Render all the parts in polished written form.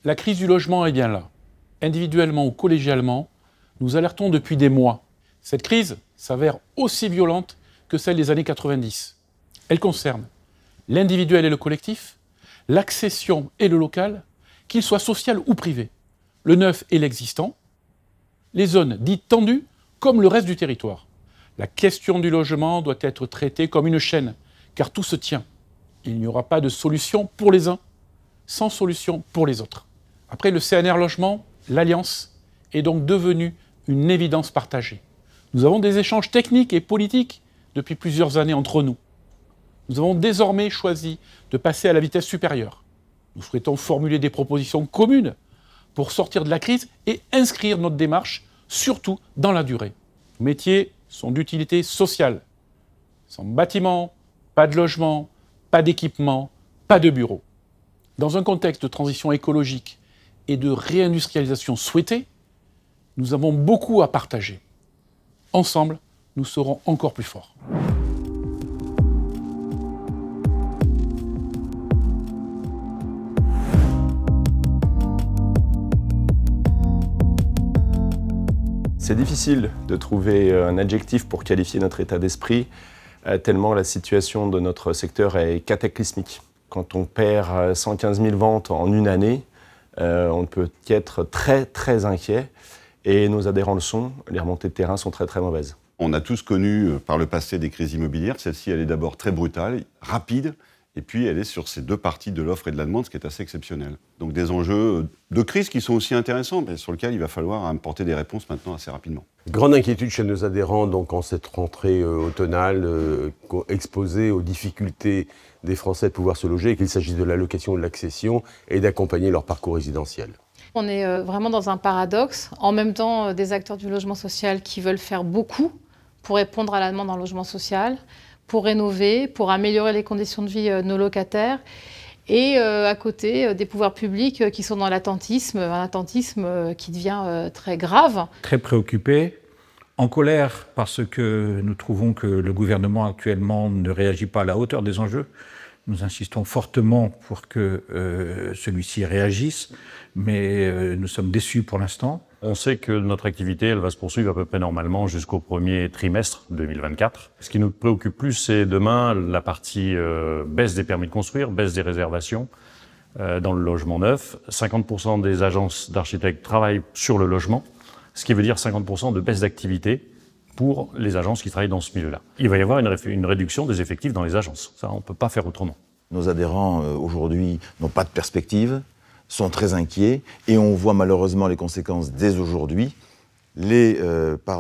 La crise du logement est bien là. Individuellement ou collégialement, nous alertons depuis des mois. Cette crise s'avère aussi violente que celle des années 90. Elle concerne l'individuel et le collectif, l'accession et le local, qu'il soit social ou privé, le neuf et l'existant, les zones dites tendues comme le reste du territoire. La question du logement doit être traitée comme une chaîne, car tout se tient. Il n'y aura pas de solution pour les uns, sans solution pour les autres. Après le CNR Logement, l'Alliance est donc devenue une évidence partagée. Nous avons des échanges techniques et politiques depuis plusieurs années entre nous. Nous avons désormais choisi de passer à la vitesse supérieure. Nous souhaitons formuler des propositions communes pour sortir de la crise et inscrire notre démarche, surtout dans la durée. Nos métiers sont d'utilité sociale. Sans bâtiment, pas de logement, pas d'équipement, pas de bureau. Dans un contexte de transition écologique et de réindustrialisation souhaitée, nous avons beaucoup à partager. Ensemble, nous serons encore plus forts. C'est difficile de trouver un adjectif pour qualifier notre état d'esprit, tellement la situation de notre secteur est cataclysmique. Quand on perd 115 000 ventes en une année, on ne peut qu'être très très inquiet. Et nos adhérents le sont, les remontées de terrain sont très très mauvaises. On a tous connu par le passé des crises immobilières. Celle-ci, elle est d'abord très brutale, rapide, et puis elle est sur ces deux parties de l'offre et de la demande, ce qui est assez exceptionnel. Donc des enjeux de crise qui sont aussi intéressants, mais sur lesquels il va falloir apporter des réponses maintenant assez rapidement. Grande inquiétude chez nos adhérents donc en cette rentrée automnale, exposés aux difficultés des Français de pouvoir se loger, qu'il s'agisse de l'allocation ou de l'accession, et d'accompagner leur parcours résidentiel. On est vraiment dans un paradoxe. En même temps, des acteurs du logement social qui veulent faire beaucoup pour répondre à la demande en logement social, pour rénover, pour améliorer les conditions de vie de nos locataires. Et à côté, des pouvoirs publics qui sont dans l'attentisme, un attentisme qui devient très grave. Très préoccupés, en colère parce que nous trouvons que le gouvernement actuellement ne réagit pas à la hauteur des enjeux. Nous insistons fortement pour que celui-ci réagisse, mais nous sommes déçus pour l'instant. On sait que notre activité, elle va se poursuivre à peu près normalement jusqu'au premier trimestre 2024. Ce qui nous préoccupe plus, c'est demain la partie baisse des permis de construire, baisse des réservations dans le logement neuf. 50% des agences d'architectes travaillent sur le logement, ce qui veut dire 50% de baisse d'activité pour les agences qui travaillent dans ce milieu-là. Il va y avoir une réduction des effectifs dans les agences. Ça, on ne peut pas faire autrement. Nos adhérents, aujourd'hui, n'ont pas de perspective, sont très inquiets, et on voit malheureusement les conséquences dès aujourd'hui. Les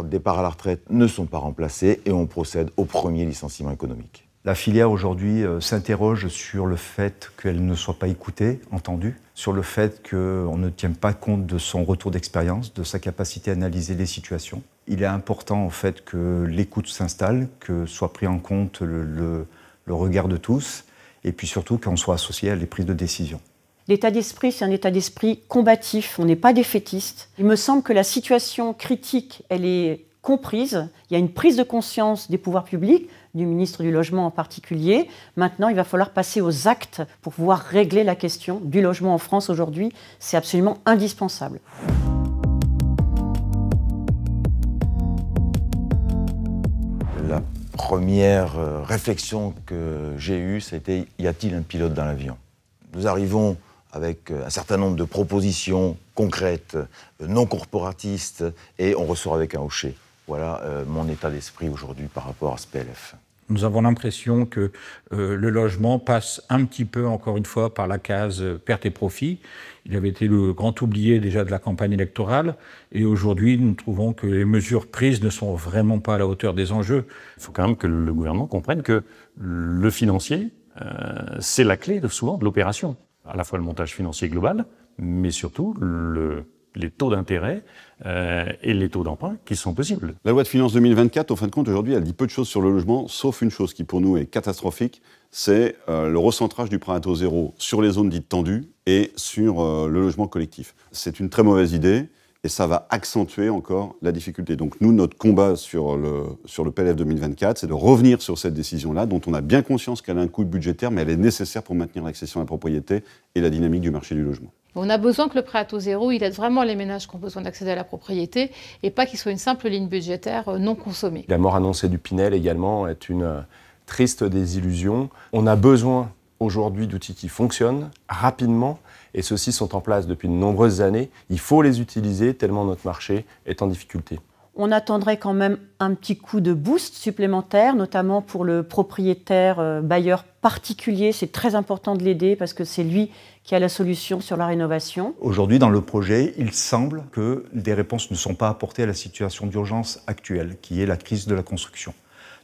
départs à la retraite ne sont pas remplacés, et on procède au premier licenciement économique. La filière aujourd'hui s'interroge sur le fait qu'elle ne soit pas écoutée, entendue, sur le fait qu'on ne tienne pas compte de son retour d'expérience, de sa capacité à analyser les situations. Il est important en fait que l'écoute s'installe, que soit pris en compte le regard de tous, et puis surtout qu'on soit associé à les prises de décision. L'état d'esprit, c'est un état d'esprit combatif, on n'est pas défaitiste. Il me semble que la situation critique, elle est comprise, il y a une prise de conscience des pouvoirs publics, du ministre du Logement en particulier. Maintenant, il va falloir passer aux actes pour pouvoir régler la question du logement en France aujourd'hui. C'est absolument indispensable. La première réflexion que j'ai eue, c'était « Y a-t-il un pilote dans l'avion ?» Nous arrivons avec un certain nombre de propositions concrètes, non corporatistes, et on ressort avec un hocher. Voilà mon état d'esprit aujourd'hui par rapport à ce PLF. Nous avons l'impression que le logement passe un petit peu, encore une fois, par la case perte et profit. Il avait été le grand oublié déjà de la campagne électorale. Et aujourd'hui, nous trouvons que les mesures prises ne sont vraiment pas à la hauteur des enjeux. Il faut quand même que le gouvernement comprenne que le financier, c'est la clé souvent de l'opération. À la fois le montage financier global, mais surtout les taux d'intérêt et les taux d'emprunt qui sont possibles. La loi de finances 2024, au fin de compte, aujourd'hui, elle dit peu de choses sur le logement, sauf une chose qui, pour nous, est catastrophique, c'est le recentrage du prêt à taux zéro sur les zones dites tendues et sur le logement collectif. C'est une très mauvaise idée et ça va accentuer encore la difficulté. Donc nous, notre combat sur le PLF 2024, c'est de revenir sur cette décision-là, dont on a bien conscience qu'elle a un coût budgétaire, mais elle est nécessaire pour maintenir l'accession à la propriété et la dynamique du marché du logement. On a besoin que le prêt à taux zéro, il aide vraiment les ménages qui ont besoin d'accéder à la propriété et pas qu'il soit une simple ligne budgétaire non consommée. La mort annoncée du Pinel également est une triste désillusion. On a besoin aujourd'hui d'outils qui fonctionnent rapidement et ceux-ci sont en place depuis de nombreuses années. Il faut les utiliser tellement notre marché est en difficulté. On attendrait quand même un petit coup de boost supplémentaire, notamment pour le propriétaire bailleur particulier. C'est très important de l'aider parce que c'est lui qui a la solution sur la rénovation. Aujourd'hui, dans le projet, il semble que des réponses ne sont pas apportées à la situation d'urgence actuelle, qui est la crise de la construction.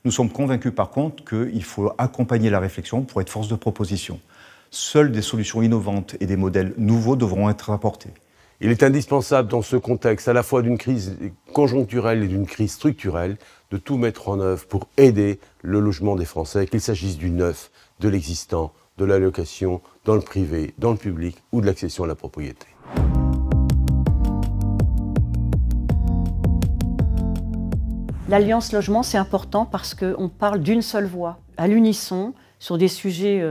Nous sommes convaincus par contre qu'il faut accompagner la réflexion pour être force de proposition. Seules des solutions innovantes et des modèles nouveaux devront être apportés. Il est indispensable dans ce contexte, à la fois d'une crise conjoncturelle et d'une crise structurelle, de tout mettre en œuvre pour aider le logement des Français, qu'il s'agisse du neuf, de l'existant, de la location, dans le privé, dans le public ou de l'accession à la propriété. L'Alliance Logement, c'est important parce qu'on parle d'une seule voix, à l'unisson, sur des sujets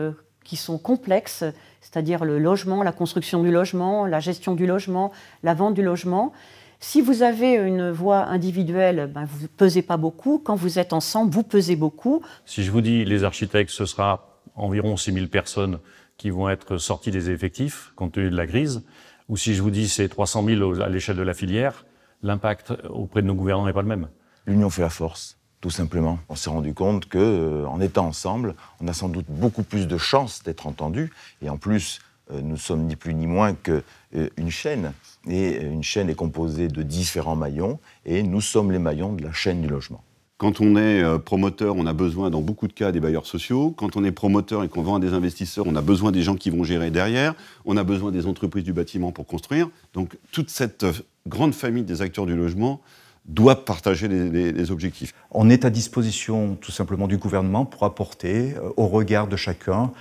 qui sont complexes, c'est-à-dire le logement, la construction du logement, la gestion du logement, la vente du logement. Si vous avez une voix individuelle, vous ne pesez pas beaucoup. Quand vous êtes ensemble, vous pesez beaucoup. Si je vous dis les architectes, ce sera environ 6 000 personnes qui vont être sorties des effectifs, compte tenu de la crise. Ou si je vous dis c'est 300 000 à l'échelle de la filière, l'impact auprès de nos gouvernants n'est pas le même. L'union fait la force, tout simplement. On s'est rendu compte qu'en étant ensemble, on a sans doute beaucoup plus de chances d'être entendus. Et en plus, nous sommes ni plus ni moins qu'une chaîne. Et une chaîne est composée de différents maillons. Et nous sommes les maillons de la chaîne du logement. Quand on est promoteur, on a besoin, dans beaucoup de cas, des bailleurs sociaux. Quand on est promoteur et qu'on vend à des investisseurs, on a besoin des gens qui vont gérer derrière. On a besoin des entreprises du bâtiment pour construire. Donc, toute cette grande famille des acteurs du logement doit partager les objectifs. On est à disposition tout simplement du gouvernement pour apporter au regard de chacun,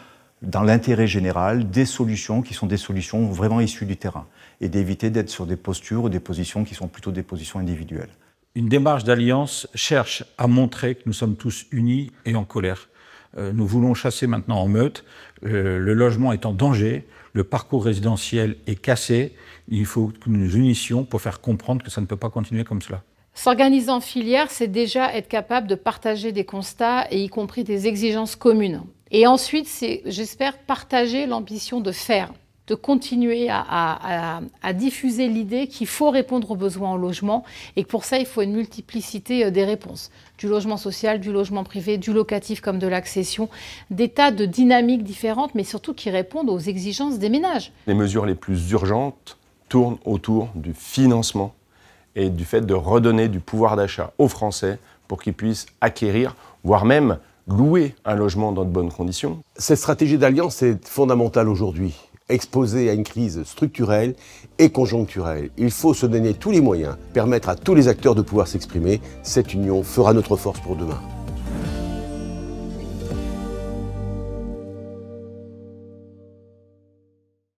dans l'intérêt général, des solutions qui sont des solutions vraiment issues du terrain et d'éviter d'être sur des postures ou des positions qui sont plutôt des positions individuelles. Une démarche d'alliance cherche à montrer que nous sommes tous unis et en colère. Nous voulons chasser maintenant en meute. Le logement est en danger, le parcours résidentiel est cassé. Il faut que nous nous unissions pour faire comprendre que ça ne peut pas continuer comme cela. S'organiser en filière, c'est déjà être capable de partager des constats et y compris des exigences communes. Et ensuite, c'est, j'espère, partager l'ambition de faire, de continuer à diffuser l'idée qu'il faut répondre aux besoins en logement et que pour ça, il faut une multiplicité des réponses. Du logement social, du logement privé, du locatif comme de l'accession, des tas de dynamiques différentes, mais surtout qui répondent aux exigences des ménages. Les mesures les plus urgentes tournent autour du financement et du fait de redonner du pouvoir d'achat aux Français pour qu'ils puissent acquérir, voire même louer un logement dans de bonnes conditions. Cette stratégie d'alliance est fondamentale aujourd'hui. Exposée à une crise structurelle et conjoncturelle, il faut se donner tous les moyens, permettre à tous les acteurs de pouvoir s'exprimer. Cette union fera notre force pour demain.